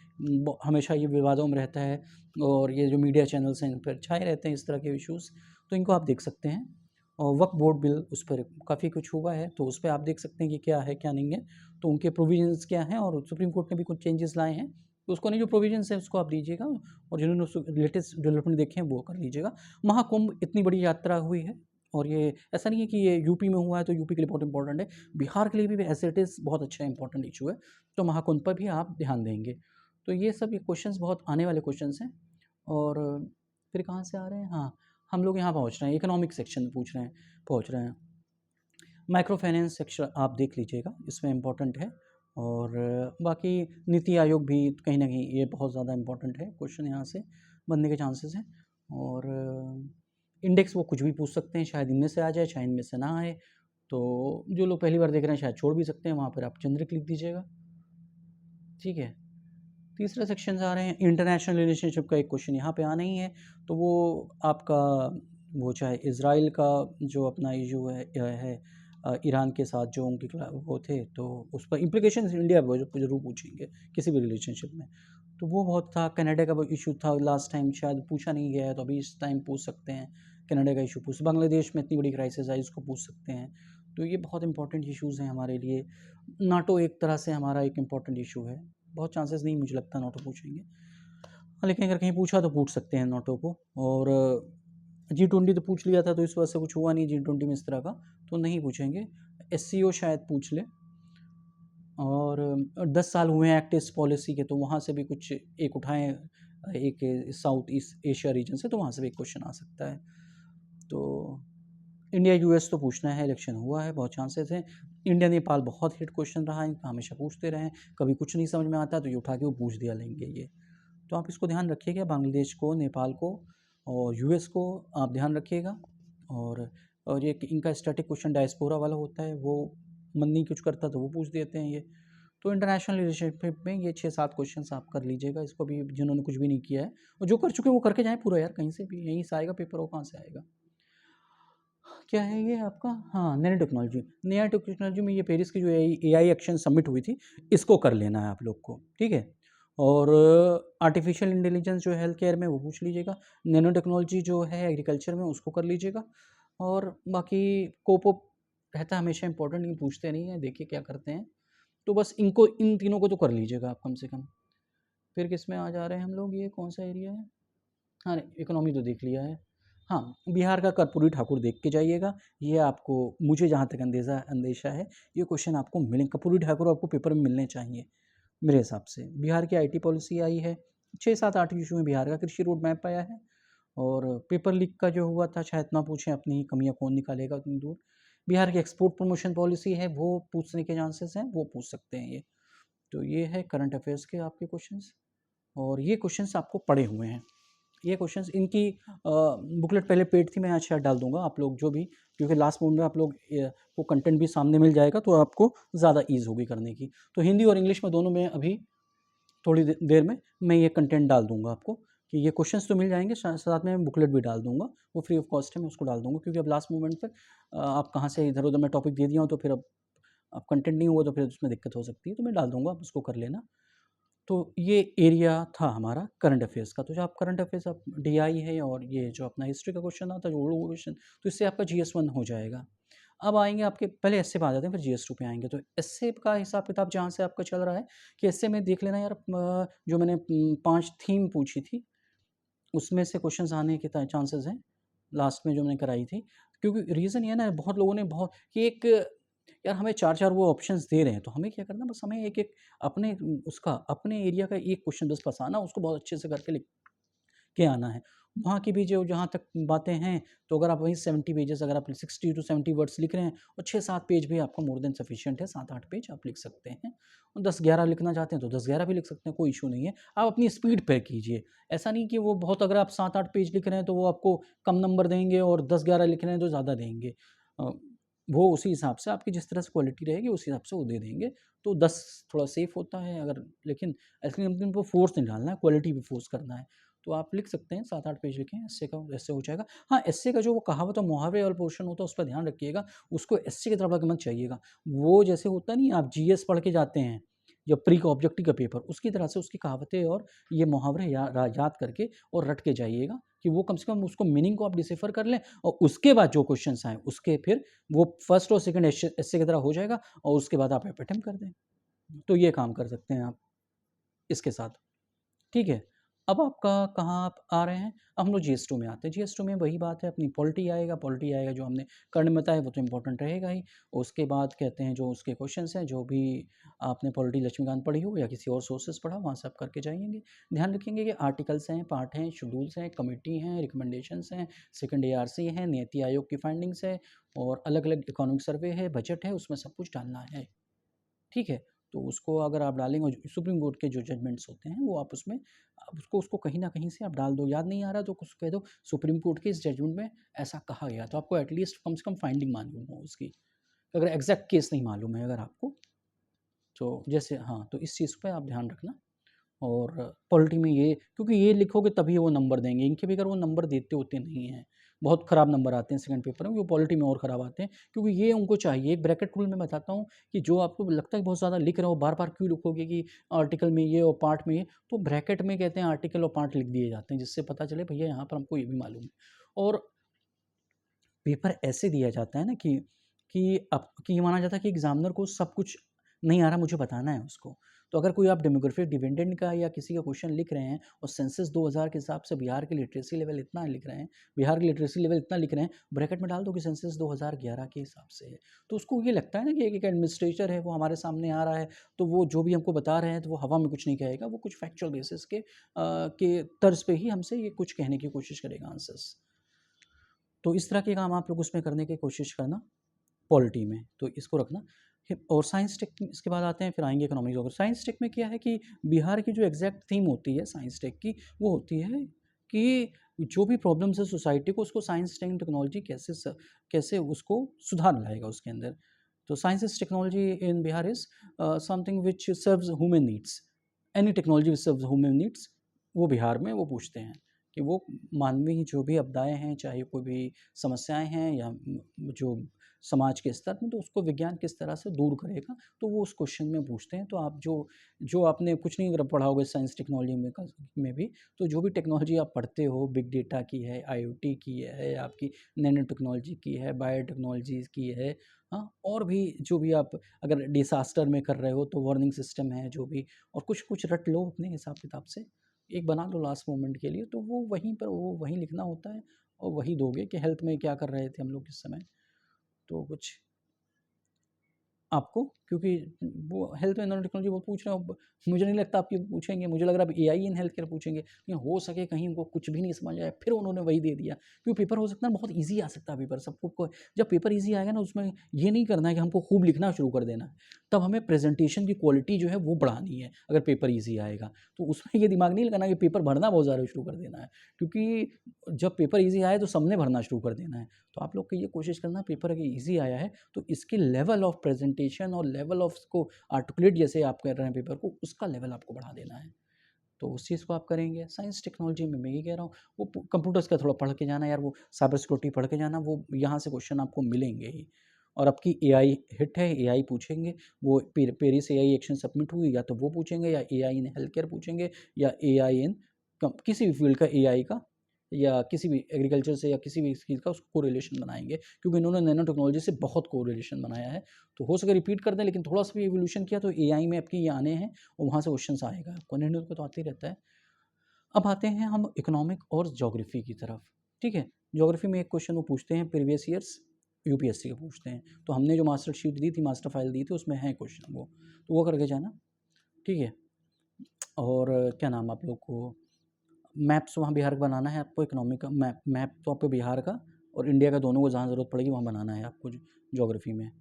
हमेशा ये विवादों में रहता है, और ये जो मीडिया चैनल्स हैं इन पर छाए रहते हैं इस तरह के इशूज़, तो इनको आप देख सकते हैं। और वक्फ बोर्ड बिल, उस पर काफ़ी कुछ हुआ है, तो उस पर आप देख सकते हैं कि क्या है क्या नहीं है, तो उनके प्रोविजंस क्या हैं, और सुप्रीम कोर्ट ने भी कुछ चेंजेस लाए हैं, तो उसको नहीं, जो प्रोविजंस है उसको आप लीजिएगा, और जिन्होंने उस लेटेस्ट डेवलपमेंट देखे हैं वो कर लीजिएगा। महाकुंभ इतनी बड़ी यात्रा हुई है, और ये ऐसा नहीं है कि ये यूपी में हुआ है तो यूपी के लिए बहुत इंपॉर्टेंट है, बिहार के लिए भी एज इट इज़ बहुत अच्छा इंपॉर्टेंट इशू है, तो महाकुंभ पर भी आप ध्यान देंगे। तो ये सब ये क्वेश्चंस बहुत आने वाले क्वेश्चंस हैं। और फिर कहाँ से आ रहे हैं, हाँ, हम लोग यहाँ पहुँच रहे हैं, इकोनॉमिक सेक्शन पूछ रहे हैं, पहुँच रहे हैं। माइक्रो फाइनेंस सेक्शन आप देख लीजिएगा, इसमें इम्पोर्टेंट है। और बाकी नीति आयोग भी कहीं ना कहीं ये बहुत ज़्यादा इम्पोर्टेंट है, क्वेश्चन यहाँ से बनने के चांसेस हैं। और इंडेक्स वो कुछ भी पूछ सकते हैं, शायद इनमें से आ जाए, शायद इनमें से ना आए। तो जो लोग पहली बार देख रहे हैं शायद छोड़ भी सकते हैं, वहाँ पर आप जेनरिक लिख दीजिएगा, ठीक है। तीसरा सेक्शन आ रहे हैं इंटरनेशनल रिलेशनशिप का, एक क्वेश्चन यहाँ पे आना ही है। तो वो आपका वो चाहे इज़राइल का जो अपना इशू है ईरान के साथ जो उनके वो थे, तो उस पर इम्प्लीकेशन इंडिया जरूर पूछेंगे किसी भी रिलेशनशिप में। तो वो बहुत था। कनाडा का वो इशू था लास्ट टाइम, शायद पूछा नहीं गया है, तो अभी इस टाइम पूछ सकते हैं। कनाडा का इशू पूछ, बांग्लादेश में इतनी बड़ी क्राइसिस आई, इसको पूछ सकते हैं। तो ये बहुत इंपॉर्टेंट इशूज़ हैं हमारे लिए। नाटो एक तरह से हमारा एक इम्पॉर्टेंट इशू है। बहुत चांसेस नहीं मुझे लगता नाटो पूछेंगे, हाँ, लेकिन अगर कहीं पूछा तो पूछ सकते हैं नाटो को। और G20 तो पूछ लिया था, तो इस वजह से कुछ हुआ नहीं G20 में इस तरह का, तो नहीं पूछेंगे। SCO शायद पूछ ले। और 10 साल हुए हैं एक्ट ईस्ट पॉलिसी के, तो वहाँ से भी कुछ एक उठाएं, एक साउथ ईस्ट एशिया रीजन से, तो वहाँ से भी एक क्वेश्चन आ सकता है। तो इंडिया US तो पूछना है, इलेक्शन हुआ है, बहुत चांसेस हैं। इंडिया नेपाल बहुत हिट क्वेश्चन रहा है, हमेशा पूछते रहे, कभी कुछ नहीं समझ में आता तो ये उठा के वो पूछ दिया लेंगे ये। तो आप इसको ध्यान रखिएगा, बांग्लादेश को, नेपाल को और US को आप ध्यान रखिएगा। और ये इनका स्टैटिक क्वेश्चन डायस्पोरा वाला होता है, वो मन नहीं कुछ करता तो वो पूछ देते हैं ये। तो इंटरनेशनल रिलेशनशिप में ये 6-7 क्वेश्चंस आप कर लीजिएगा, इसको भी जिन्होंने कुछ भी नहीं किया है, और जो कर चुके हैं वो करके जाएँ पूरा यार, कहीं से भी यहीं से आएगा पेपर, वो कहाँ से आएगा। क्या है ये आपका, हाँ, नैनो टेक्नोलॉजी। नया टेक्नोलॉजी में ये पेरिस की जो AI एक्शन सबमिट हुई थी, इसको कर लेना है आप लोग को, ठीक है। और आर्टिफिशियल इंटेलिजेंस जो है हेल्थ केयर में, वो पूछ लीजिएगा। नैनो टेक्नोलॉजी जो है एग्रीकल्चर में, उसको कर लीजिएगा। और बाकी कोप रहता है हमेशा इंपॉर्टेंट, लेकिन पूछते नहीं है, देखिए क्या करते हैं। तो बस इनको, इन तीनों को तो कर लीजिएगा आप कम से कम। फिर किस में आ जा रहे हैं हम लोग, ये कौन सा एरिया है, हाँ, इकोनॉमी तो देख लिया है। हाँ, बिहार का कर्पूरी ठाकुर देख के जाइएगा, ये आपको, मुझे जहाँ तक अंदेशा है, ये क्वेश्चन आपको मिलेंगे। कर्पूरी ठाकुर आपको पेपर में मिलने चाहिए मेरे हिसाब से। बिहार की IT पॉलिसी आई है, 6-7-8 इशू में बिहार का कृषि रोड मैप आया है। और पेपर लीक का जो हुआ था, शायद ना पूछें, अपनी ही कमियाँ कौन निकालेगा उतनी दूर। बिहार की एक्सपोर्ट प्रमोशन पॉलिसी है, वो पूछने के चांसेस हैं, वो पूछ सकते हैं ये। तो ये है करंट अफेयर्स के आपके क्वेश्चंस। और ये क्वेश्चंस आपको पड़े हुए हैं, ये क्वेश्चंस, इनकी बुकलेट पहले पेड थी, मैं आज शायद डाल दूंगा आप लोग जो भी, क्योंकि लास्ट मोमेंट में आप लोग को कंटेंट भी सामने मिल जाएगा, तो आपको ज़्यादा ईज होगी करने की। तो हिंदी और इंग्लिश में दोनों में अभी थोड़ी देर में मैं ये कंटेंट डाल दूंगा आपको, कि ये क्वेश्चंस तो मिल जाएंगे, साथ में मैं बुकलेट भी डाल दूंगा, वो फ्री ऑफ कॉस्ट है, मैं उसको डाल दूंगा। क्योंकि अब लास्ट मोमेंट पर आप कहाँ से इधर उधर मैं टॉपिक दे दिया हूँ, तो फिर अब कंटेंट नहीं हुआ तो फिर उसमें दिक्कत हो सकती है, तो मैं डाल दूंगा, आप उसको कर लेना। तो ये एरिया था हमारा करंट अफेयर्स का। तो जो आप करंट अफेयर्स, आप DI है, और ये जो अपना हिस्ट्री का क्वेश्चन आता है, जो ओल्ड क्वेश्चन, तो इससे आपका GS1 हो जाएगा। अब आएंगे आपके, पहले एसए पे आ जाते हैं, फिर GS2 पे आएंगे। तो एसए का हिसाब किताब जहाँ से आपका चल रहा है, कि एसए में देख लेना यार, जो मैंने 5 थीम पूछी थी, उसमें से क्वेश्चंस आने के चांसेस हैं, लास्ट में जो मैंने कराई थी। क्योंकि रीज़न ये ना, बहुत लोगों ने बहुत, कि एक, यार हमें 4-4 वो ऑप्शंस दे रहे हैं, तो हमें क्या करना, बस हमें एक-एक अपने उसका, अपने एरिया का एक क्वेश्चन बस फँसाना, उसको बहुत अच्छे से करके लिख के आना है। वहाँ की भी जो जहाँ तक बातें हैं, तो अगर आप वही 70 पेजेज़, अगर आप 60 टू 70 वर्ड्स लिख रहे हैं, और 6-7 पेज भी आपका मोर देन सफिशिएंट है, 7-8 पेज आप लिख सकते हैं। और 10-11 लिखना चाहते हैं तो 10-11 भी लिख सकते हैं, कोई इश्यू नहीं है। आप अपनी स्पीड पे कीजिए। ऐसा नहीं कि वो बहुत, अगर आप 7-8 पेज लिख रहे हैं तो वो आपको कम नंबर देंगे, और 10-11 लिख रहे हैं तो ज़्यादा देंगे। वो उसी हिसाब से आपकी जिस तरह से क्वालिटी रहेगी, उस हिसाब से वो दे देंगे। तो 10 थोड़ा सेफ होता है, अगर, लेकिन ऐसे उनको फोर्स नहीं डालना है, क्वालिटी भी फोर्स करना है। तो आप लिख सकते हैं, 7-8 पेज लिखें, एस्से का, एस्से हो जाएगा। हाँ, एस्से का जो वो कहावत और मुहावरे वाला पोर्शन होता है, उस पर ध्यान रखिएगा, उसको एस्से की तरफ लग मत चाहिएगा। वो जैसे होता नहीं, आप GS पढ़ के जाते हैं, या प्री का ऑब्जेक्टिव का पेपर, उसकी तरह से उसकी कहावतें और ये मुहावरे याद करके और रट के जाइएगा, कि वो कम से कम उसको मीनिंग को आप डिसिफर कर लें, और उसके बाद जो क्वेश्चंस आए, उसके फिर वो फर्स्ट और सेकंड एस्से की तरह हो जाएगा, और उसके बाद आप अटेम्प्ट कर दें। तो ये काम कर सकते हैं आप इसके साथ, ठीक है। अब आपका कहाँ आप आ रहे हैं, अब हम लोग GS2 में आते हैं। GS2 में वही बात है, अपनी पॉलिटी आएगा, जो हमने करंट में बताया वो तो इंपॉर्टेंट रहेगा ही। उसके बाद कहते हैं जो उसके क्वेश्चंस हैं, जो भी आपने पॉलिटी लक्ष्मीकांत पढ़ी हो या किसी और सोर्सेज पढ़ा, वहाँ से आप करके जाएंगे। ध्यान रखेंगे कि आर्टिकल्स हैं, पार्ट हैं, शेड्यूल्स हैं, कमेटी हैं, रिकमेंडेशंस हैं, सेकंड ARC है, नीति आयोग की फाइंडिंग्स है, और अलग अलग इकोनॉमिक सर्वे है, बजट है, उसमें सब कुछ डालना है, ठीक है। तो उसको अगर आप डालेंगे और सुप्रीम कोर्ट के जो जजमेंट्स होते हैं वो आप उसमें आप उसको कहीं ना कहीं से आप डाल दो, याद नहीं आ रहा तो कुछ कह दो सुप्रीम कोर्ट के इस जजमेंट में ऐसा कहा गया, तो आपको एटलीस्ट कम से कम फाइंडिंग मालूम हो उसकी, अगर एग्जैक्ट केस नहीं मालूम है अगर आपको, तो जैसे हाँ, तो इस चीज़ पे आप ध्यान रखना। और पॉलिटी में ये, क्योंकि ये लिखोगे तभी वो नंबर देंगे, इनके भी अगर वो नंबर देते होते नहीं हैं, बहुत ख़राब नंबर आते हैं सेकंड पेपर में, वो पॉलिटी में और ख़राब आते हैं, क्योंकि ये उनको चाहिए। एक ब्रैकेट रूल में बताता हूँ कि जो आपको लगता है बहुत ज़्यादा लिख रहे हो, बार बार क्यों लिखोगे कि आर्टिकल में ये और पार्ट में ये, तो ब्रैकेट में कहते हैं आर्टिकल और पार्ट लिख दिए जाते हैं, जिससे पता चले भैया यहाँ पर हमको ये भी मालूम है। और पेपर ऐसे दिया जाता है ना कि ये माना जाता है कि एग्जामिनर को सब कुछ नहीं आ रहा, मुझे बताना है उसको। तो अगर कोई आप डेमोग्राफिक डिविडेंड का या किसी का क्वेश्चन लिख रहे हैं और सेंसस 2000 के हिसाब से बिहार की लिटरेसी लेवल इतना लिख रहे हैं, बिहार की लिटरेसी लेवल इतना लिख रहे हैं, ब्रैकेट में डाल दो कि सेंसस 2011 के हिसाब से है, तो उसको ये लगता है ना कि एक एडमिनिस्ट्रेटर है, वो हमारे सामने आ रहा है, तो वो जो भी हमको बता रहे हैं तो वो हवा में कुछ नहीं कहेगा, वो कुछ फैक्चुअल बेसिस के तर्ज पे ही हमसे ये कुछ कहने की कोशिश करेगा आंसर्स। तो इस तरह के काम आप लोग उसमें करने की कोशिश करना पॉलिटी में, तो इसको रखना। और साइंस टेक इसके बाद आते हैं, फिर आएंगे इकोनॉमिक्स वगैरह। साइंस टेक में क्या है कि बिहार की जो एग्जैक्ट थीम होती है साइंस टेक की, वो होती है कि जो भी प्रॉब्लम्स है सोसाइटी को, उसको साइंस टेक टेक्नोलॉजी कैसे उसको सुधार लाएगा उसके अंदर। तो science technology in Bihar is something which serves human needs, any technology which serves human needs, वो बिहार में वो पूछते हैं कि वो मानवीय जो भी आपदाएँ हैं, चाहे कोई भी समस्याएँ हैं या जो समाज के स्तर में, तो उसको विज्ञान किस तरह से दूर करेगा, तो वो उस क्वेश्चन में पूछते हैं। तो आप जो जो आपने कुछ नहीं अगर पढ़ा होगा साइंस टेक्नोलॉजी में भी, तो जो भी टेक्नोलॉजी आप पढ़ते हो, बिग डेटा की है, आईओटी की है, आपकी नैनो टेक्नोलॉजी की है, बायोटेक्नोलॉजीज़ की है, हाँ, और भी जो भी आप अगर डिसास्टर में कर रहे हो तो वार्निंग सिस्टम है जो भी, और कुछ रट लो अपने हिसाब किताब से, एक बना लो लास्ट मोमेंट के लिए, तो वो वहीं पर वो वहीं लिखना होता है और वही दोगे कि हेल्थ में क्या कर रहे थे हम लोग इस समय, तो कुछ आपको, क्योंकि वो हेल्थ एंड टेक्नोलॉजी वो पूछ रहे हो, मुझे नहीं लगता आपकी पूछेंगे, मुझे लग रहा है अब एआई इन हेल्थ केयर पूछेंगे, लेकिन हो सके कहीं उनको कुछ भी नहीं समझ आया फिर उन्होंने वही दे दिया, क्योंकि पेपर हो सकता है बहुत ईजी आ सकता है पेपर सबको। जब पेपर ईजी आएगा ना, उसमें ये नहीं करना है कि हमको खूब लिखना शुरू कर देना है, तब हमें प्रेजेंटेशन की क्वालिटी जो है वो बढ़ानी है। अगर पेपर ईजी आएगा तो उसमें ये दिमाग नहीं लगाना कि पेपर भरना बहुत ज़्यादा शुरू कर देना है, क्योंकि जब पेपर ईजी आए तो सबने भरना शुरू कर देना है। तो आप लोग को ये कोशिश करना, पेपर अगर ईजी आया है तो इसके लेवल ऑफ प्रेजेंटेशन और लेवल ऑफ उसको आर्टिकुलेट जैसे आप कर रहे हैं पेपर को, उसका लेवल आपको बढ़ा देना है। तो उस चीज़ को आप करेंगे। साइंस टेक्नोलॉजी में मैं ये कह रहा हूँ, वो कंप्यूटर्स का थोड़ा पढ़ के जाना यार, वो साइबर सिक्योरिटी पढ़ के जाना, वो यहाँ से क्वेश्चन आपको मिलेंगे ही। और आपकी एआई हिट है, एआई पूछेंगे, वो पेरिस एआई एक्शन सबमिट हुई, या तो वो पूछेंगे, या एआई इन हेल्थ केयर पूछेंगे, या एआई इन किसी भी फील्ड का एआई का, या किसी भी एग्रीकल्चर से या किसी भी चीज़ का उसको कोरिलेशन बनाएंगे, क्योंकि इन्होंने नैनो टेक्नोलॉजी से बहुत कोरिलेशन बनाया है। तो हो सके रिपीट कर दें, लेकिन थोड़ा सा भी एवोल्यूशन किया तो एआई में आपकी ये आने हैं और वहाँ से क्वेश्चन आएगा आपको, नैनो को तो आते ही रहता है। अब आते हैं हम इकोनॉमिक और ज्योग्राफी की तरफ। ठीक है, ज्योग्राफी में एक क्वेश्चन वो पूछते हैं प्रीवियस ईयर्स, यूपीएससी के पूछते हैं, तो हमने जो मास्टर शीट दी थी, मास्टर फाइल दी थी, उसमें है क्वेश्चन वो, तो वो करके जाना। ठीक है, और क्या नाम आप लोग को मैप्स वहाँ बिहार का बनाना है आपको, इकोनॉमी का मैप, मैप तो आपको बिहार का और इंडिया का दोनों को जहाँ ज़रूरत पड़ेगी वहाँ बनाना है आपको ज्योग्राफी में।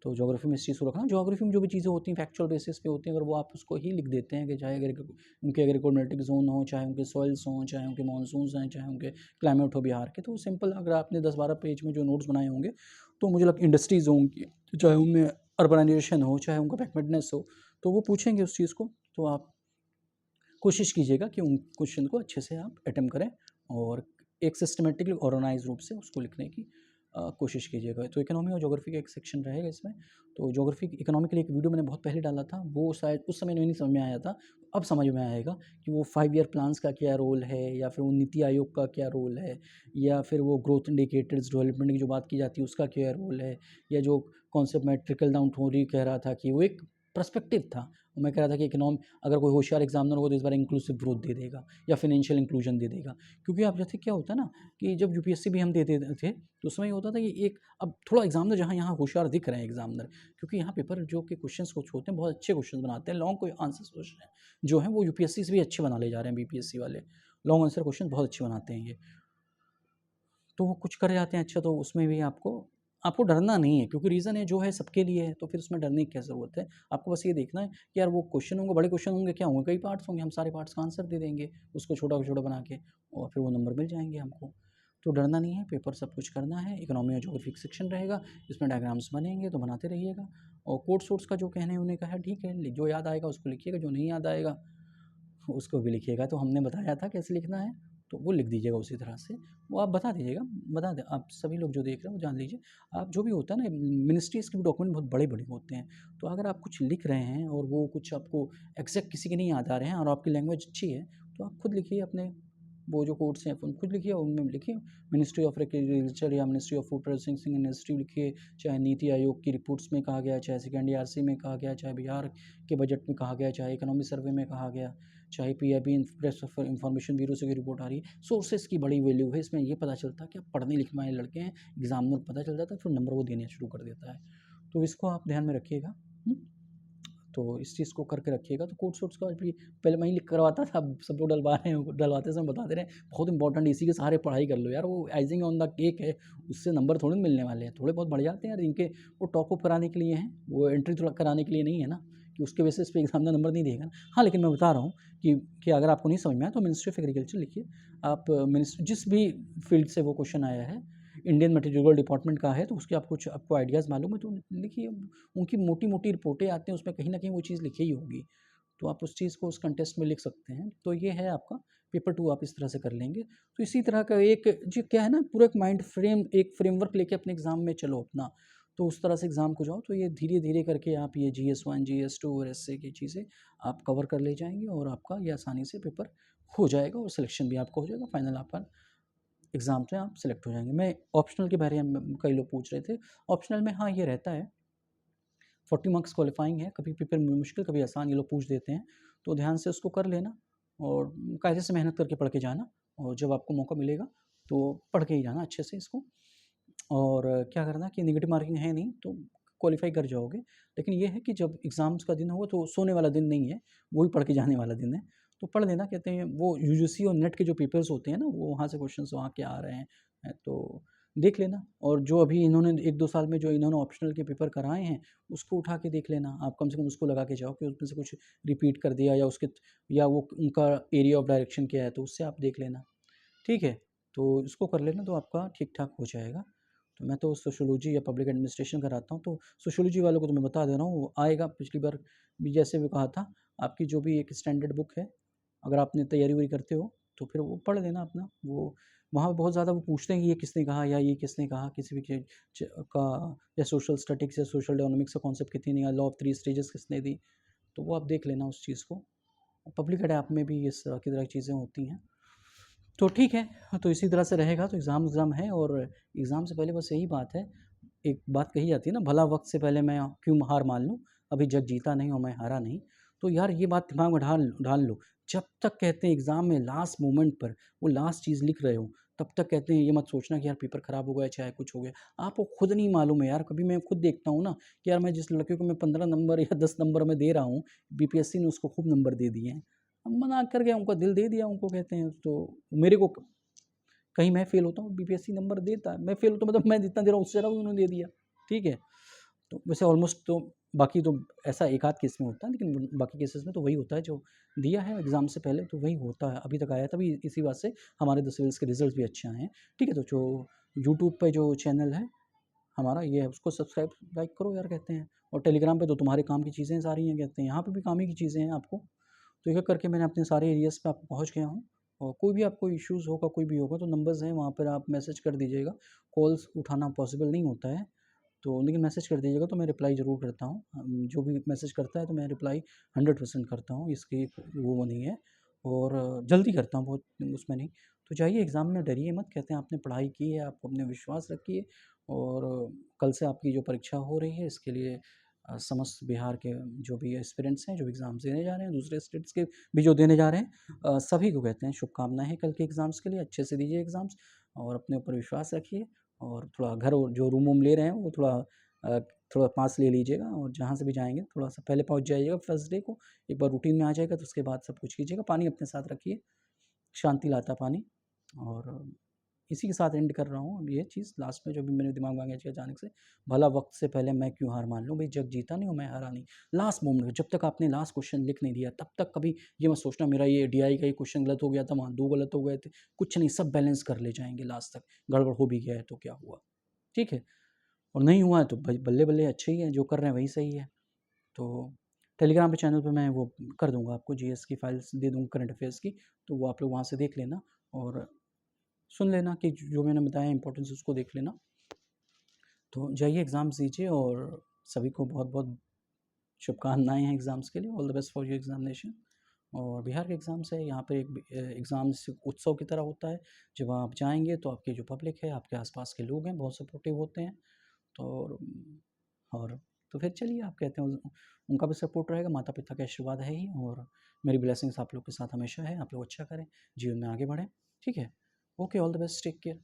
तो ज्योग्राफी में इस चीज़ को रखना, ज्योग्राफी में जो भी चीज़ें होती हैं फैक्चुअल बेसिस पे होती हैं, अगर वो आप उसको ही लिख देते हैं कि चाहे अगर उनके एग्रीक्लिमेटिक जोन हो, चाहे उनके सॉइल्स हों, चाहे उनके मानसून्स हैं, चाहे उनके क्लाइमेट हो बिहार के, तो वो सिंपल, अगर आपने 10-12 पेज में जो नोट्स बनाए होंगे, तो मुझे लगता इंडस्ट्रीज़ होंगी, चाहे उनमें अर्बनाइजेशन हो, चाहे उनका बैकवर्डनेस हो, तो वो पूछेंगे उस चीज़ को। तो आप कोशिश कीजिएगा कि उन क्वेश्चन को अच्छे से आप अटेम्प्ट करें और एक सिस्टमेटिकली ऑर्गेनाइज रूप से उसको लिखने की कोशिश कीजिएगा। तो इकोनॉमी और ज्योग्राफी का एक सेक्शन रहेगा इसमें। तो ज्योग्राफी इकोनॉमी के लिए एक वीडियो मैंने बहुत पहले डाला था, वो शायद उस समय नहीं समझ में आया था, अब समझ में आएगा कि वो 5 ईयर प्लान्स का क्या रोल है, या फिर वो नीति आयोग का क्या रोल है, या फिर वो ग्रोथ इंडिकेटर्स डेवलपमेंट की जो बात की जाती है उसका क्या रोल है, या जो कॉन्सेप्ट में ट्रिकल डाउन थ्योरी कह रहा था कि वो एक पर्सपेक्टिव था। और मैं कह रहा था कि अगर कोई होशियार एग्जामिनर हो तो इस बार इंक्लूसिव ग्रोथ दे देगा या फिनेंशियल इंक्लूजन दे देगा, क्योंकि आप जैसे क्या होता है ना कि जब यूपीएससी भी हम देते थे तो उसमें ये होता था कि एक अब थोड़ा एग्जामिनर जहाँ यहाँ होशियार दिख रहे हैं एग्जामिनर, क्योंकि यहाँ पेपर जो कि क्वेश्चंस कुछ होते हैं बहुत अच्छे क्वेश्चन बनाते हैं, लॉन्ग कोई आंसर क्वेश्चन जो है वो यूपीएससी से भी अच्छे बना ले जा रहे हैं, बीपीएससी वाले लॉन्ग आंसर क्वेश्चन बहुत अच्छे बनाते हैं ये, तो वो कुछ कर जाते हैं अच्छा, तो उसमें भी आपको आपको डरना नहीं है, क्योंकि रीज़न है जो है सबके लिए है, तो फिर उसमें डरने की क्या ज़रूरत है। आपको बस ये देखना है कि यार वो क्वेश्चन होंगे, बड़े क्वेश्चन होंगे, क्या होंगे, कई पार्ट्स होंगे, हम सारे पार्ट्स का आंसर दे देंगे उसको छोटा बना के, और फिर वो नंबर मिल जाएंगे हमको। तो डरना नहीं है, पेपर सब कुछ करना है। इकोनॉमी और ज्योग्राफी सेक्शन रहेगा, इसमें डायग्राम्स बनेंगे तो बनाते रहिएगा। और कोड सोर्स का जो कहने होने का है, ठीक है, जो याद आएगा उसको लिखिएगा, जो नहीं याद आएगा उसको भी लिखिएगा। तो हमने बताया था कैसे लिखना है, तो वो लिख दीजिएगा उसी तरह से, वो आप बता दीजिएगा, बता दें आप सभी लोग जो देख रहे हैं वो जान लीजिए। आप जो भी होता है ना, मिनिस्ट्रीज़ के भी डॉक्यूमेंट बहुत बड़े-बड़े होते हैं, तो अगर आप कुछ लिख रहे हैं और वो कुछ आपको एग्ज़ैक्ट किसी के नहीं याद आ रहे हैं और आपकी लैंग्वेज अच्छी है, तो आप खुद लिखिए अपने वो जो कोड्स हैं उन खुद लिखिए, उनमें लिखिए मिनिस्ट्री ऑफ एग्रीकल्चर या ministry of food processing industry लिखिए, चाहे नीति आयोग की रिपोर्ट्स में कहा गया, चाहे सेकेंड ईआरसी में कहा गया, चाहे बिहार के बजट में कहा गया, चाहे इकोनॉमी सर्वे में कहा गया, चाहे पीआईबी प्रेस इंफॉर्मेशन ब्यूरो से भी रिपोर्ट आ रही है। सोर्सेस की बड़ी वैल्यू है इसमें, ये पता चलता है कि आप पढ़ने लिखने वाले लड़के हैं, एग्जामिनर पता चल जाता है, फिर नंबर वो देने शुरू कर देता है। तो इसको आप ध्यान में रखिएगा। तो इस चीज़ को करके रखिएगा। तो कोड सोर्स का भी पहले मैं ही लिख करवाता था, अब सब लोग डलवा रहे हैं, डलवाते समय बता दे रहे हैं बहुत इंपॉर्टेंट, इसी के सहारे पढ़ाई कर लो यार, वो आइजिंग ऑन द केक है, उससे नंबर थोड़ी मिलने वाले हैं, थोड़े बहुत बढ़ जाते हैं यार, जिनके वो टॉप अप कराने के लिए हैं, वो एंट्री थोड़ा कराने के लिए नहीं है ना, कि उसके बेसिस पे एग्जाम में नंबर नहीं देगा। हाँ, लेकिन मैं बता रहा हूँ कि अगर आपको नहीं समझ में आया तो मिनिस्ट्री ऑफ एग्रीकल्चर लिखिए आप, मिनिस्ट्री जिस भी फील्ड से वो क्वेश्चन आया है, इंडियन मटेरियल डिपार्टमेंट का है, तो उसके आप कुछ आपको आइडियाज़ मालूम है तो लिखिए। उनकी मोटी-मोटी रिपोर्टें आती हैं, उसमें कहीं न कहीं वो चीज़ लिखी ही होगी, तो आप उस चीज़ को उस कंटेस्ट में लिख सकते हैं। तो ये है आपका पेपर 2, आप इस तरह से कर लेंगे। तो इसी तरह का एक जो क्या है ना, पूरा एक माइंड फ्रेम, एक फ्रेमवर्क लेके अपने एग्ज़ाम में चलो अपना, तो उस तरह से एग्ज़ाम को जाओ, तो ये धीरे-धीरे करके आप ये जीएस 1, जीएस 2 और एसए की चीज़ें आप कवर कर ले जाएँगे और आपका ये आसानी से पेपर हो जाएगा और सिलेक्शन भी आपका हो जाएगा, फाइनल आपका एग्ज़ाम से आप सेलेक्ट हो जाएँगे। मैं ऑप्शनल के बारे में कई लोग पूछ रहे थे, ऑप्शनल में हाँ, ये रहता है 40 मार्क्स क्वालिफाइंग है, कभी पेपर मुश्किल कभी आसान ये लोग पूछ देते हैं, तो ध्यान से उसको कर लेना और कायदे से मेहनत करके पढ़ के जाना, और जब आपको मौका मिलेगा तो पढ़ के ही जाना अच्छे से इसको। और क्या करना कि नेगेटिव मार्किंग है नहीं, तो क्वालिफ़ाई कर जाओगे। लेकिन ये है कि जब एग्ज़ाम्स का दिन होगा तो सोने वाला दिन नहीं है, वो ही पढ़ के जाने वाला दिन है। तो पढ़ लेना, कहते हैं वो यूजीसी और नेट के जो पेपर्स होते हैं ना, वो वहाँ से क्वेश्चंस वहाँ के आ रहे हैं, तो देख लेना। और जो अभी इन्होंने 1-2 साल में जो इन्होंने ऑप्शनल के पेपर कराए हैं, उसको उठा के देख लेना। आप कम से कम उसको लगा के जाओ कि उसमें से कुछ रिपीट कर दिया, या वो उनका एरिया ऑफ डायरेक्शन क्या है, तो उससे आप देख लेना। ठीक है? तो इसको कर लेना तो आपका ठीक-ठाक हो जाएगा। तो मैं तो सोशियोलॉजी या पब्लिक एडमिनिस्ट्रेशन कराता हूँ, तो सोशियोलॉजी वालों को तो मैं बता दे रहा हूँ, वो आएगा। पिछली बार भी जैसे भी कहा था, आपकी जो भी एक स्टैंडर्ड बुक है, अगर आपने तैयारी-वैयारी करते हो, तो फिर वो पढ़ लेना अपना। वो वहाँ बहुत ज़्यादा वो पूछते हैं कि ये किसने कहा या ये किसने कहा, किसी भी चीज़ का, या सोशल स्टैटिक्स या सोशल डायनामिक्स का कॉन्सेप्ट कितनी निकाला, लॉ ऑफ 3 स्टेजेस किसने दी, तो वो आप देख लेना उस चीज़ को। पब्लिक एड में भी इस तरह की चीज़ें होती हैं। तो ठीक है, तो इसी तरह से रहेगा। तो एग्ज़ाम है, और एग्ज़ाम से पहले बस यही बात है, एक बात कही जाती है ना, भला वक़्त से पहले मैं क्यों हार मान लूँ, अभी जग जीता नहीं और मैं हारा नहीं। तो यार ये बात दिमाग में ढाल ढाल लो, जब तक कहते हैं एग्ज़ाम में लास्ट मोमेंट पर वो लास्ट चीज़ लिख रहे हो, तब तक कहते हैं ये मत सोचना कि यार पेपर ख़राब हो गया, चाहे कुछ हो गया। आपको खुद नहीं मालूम है यार, कभी मैं खुद देखता हूँ ना कि यार मैं जिस लड़के को मैं 15 नंबर या 10 नंबर में दे रहा हूँ, बीपीएससी ने उसको खूब नंबर दे दिए हैं। अब मना कर गया, उनका दिल दे दिया उनको, कहते हैं तो मेरे को कहीं मैं फ़ेल होता हूँ, बीपीएससी नंबर देता है, मैं फ़ेल होता हूँ मतलब मैं जितना दे रहा हूँ उससे ज़्यादा उन्होंने दे दिया, ठीक है? तो वैसे ऑलमोस्ट तो बाकी तो ऐसा एक आध केस में होता है, लेकिन बाकी केसेस में तो वही होता है जो दिया है एग्ज़ाम से पहले, तो वही होता है। अभी तक आया था भी इसी बात से, हमारे 10 सिविल्स के रिज़ल्ट भी अच्छे आए हैं, ठीक है? तो जो यूट्यूब पे जो चैनल है हमारा ये है, उसको सब्सक्राइब लाइक करो यार, कहते हैं। और टेलीग्राम पे तो तुम्हारे काम की चीज़ें सारी हैं, कहते हैं, यहाँ पे भी काम ही की चीज़ें हैं आपको। तो एक-एक करके मैंने अपने सारे एरियाज़ पे आप पहुँच गया हूँ, और कोई भी आपको इश्यूज़ होगा, कोई भी होगा, तो नंबर्स हैं वहाँ पर, आप मैसेज कर दीजिएगा। कॉल्स उठाना पॉसिबल नहीं होता है, तो लेकिन मैसेज कर दीजिएगा तो मैं रिप्लाई ज़रूर करता हूँ। जो भी मैसेज करता है तो मैं रिप्लाई 100% करता हूँ, इसकी वो नहीं है, और जल्दी करता हूँ बहुत, उसमें नहीं। तो जाइए एग्ज़ाम में, डरिए मत, कहते हैं आपने पढ़ाई की है, आप अपने विश्वास रखिए, और कल से आपकी जो परीक्षा हो रही है इसके लिए समस्त बिहार के जो भी एस्पिरेंट्स हैं, जो एग्ज़ाम्स देने जा रहे हैं, दूसरे स्टेट्स के भी जो देने जा रहे हैं, सभी को कहते हैं शुभकामनाएँ हैं कल के एग्ज़ाम्स के लिए। अच्छे से दीजिए एग्ज़ाम्स और अपने ऊपर विश्वास रखिए, और थोड़ा घर और जो रूम-वूम ले रहे हैं वो अ, थोड़ा पास ले लीजिएगा, और जहाँ से भी जाएँगे थोड़ा-सा पहले पहुँच जाइएगा फर्स्ट डे को। एक बार रूटीन में आ जाएगा तो उसके बाद सब कुछ कीजिएगा। पानी अपने साथ रखिए, शांति लाता पानी, और इसी के साथ एंड कर रहा हूँ अब ये चीज़ लास्ट में जो भी मेरे दिमाग में आ गया अचानक से, भला वक्त से पहले मैं क्यों हार मान लूँ, भाई जग जीता नहीं हूँ मैं, हारा नहीं। लास्ट मोमेंट में जब तक आपने लास्ट क्वेश्चन लिख नहीं दिया तब तक कभी ये मत सोचना मेरा ये DI का ही क्वेश्चन गलत हो गया था, वहाँ 2 गलत हो गए थे, कुछ नहीं, सब बैलेंस कर ले जाएंगे लास्ट तक। गड़बड़ हो भी गया है तो क्या हुआ, ठीक है, और नहीं हुआ है तो भाई बल्ले बल्ले, अच्छे ही है, जो कर रहे हैं वही सही है। तो टेलीग्राम पे चैनल पे मैं वो कर दूंगा आपको, GS की फाइल्स दे दूँगा करंट अफेयर्स की, तो वो आप लोग वहाँ से देख लेना और सुन लेना कि जो मैंने बताया इंपॉर्टेंस उसको देख लेना। तो जाइए एग्ज़ाम्स दीजिए और सभी को बहुत बहुत शुभकामनाएँ हैं एग्ज़ाम्स के लिए, all the best for your examination. और बिहार के एग्ज़ाम्स है, यहाँ पे एक एग्ज़ाम्स उत्सव की तरह होता है, जब आप जाएंगे तो आपकी जो पब्लिक है, आपके आसपास के लोग हैं, बहुत सपोर्टिव होते हैं। तो और तो फिर चलिए, आप कहते हैं उनका भी सपोर्ट रहेगा, माता पिता का आशीर्वाद है ही, और मेरी ब्लेसिंग्स आप लोग के साथ हमेशा है। आप लोग अच्छा करें, जीवन में आगे बढ़ें, ठीक है। Okay, all the best, take care.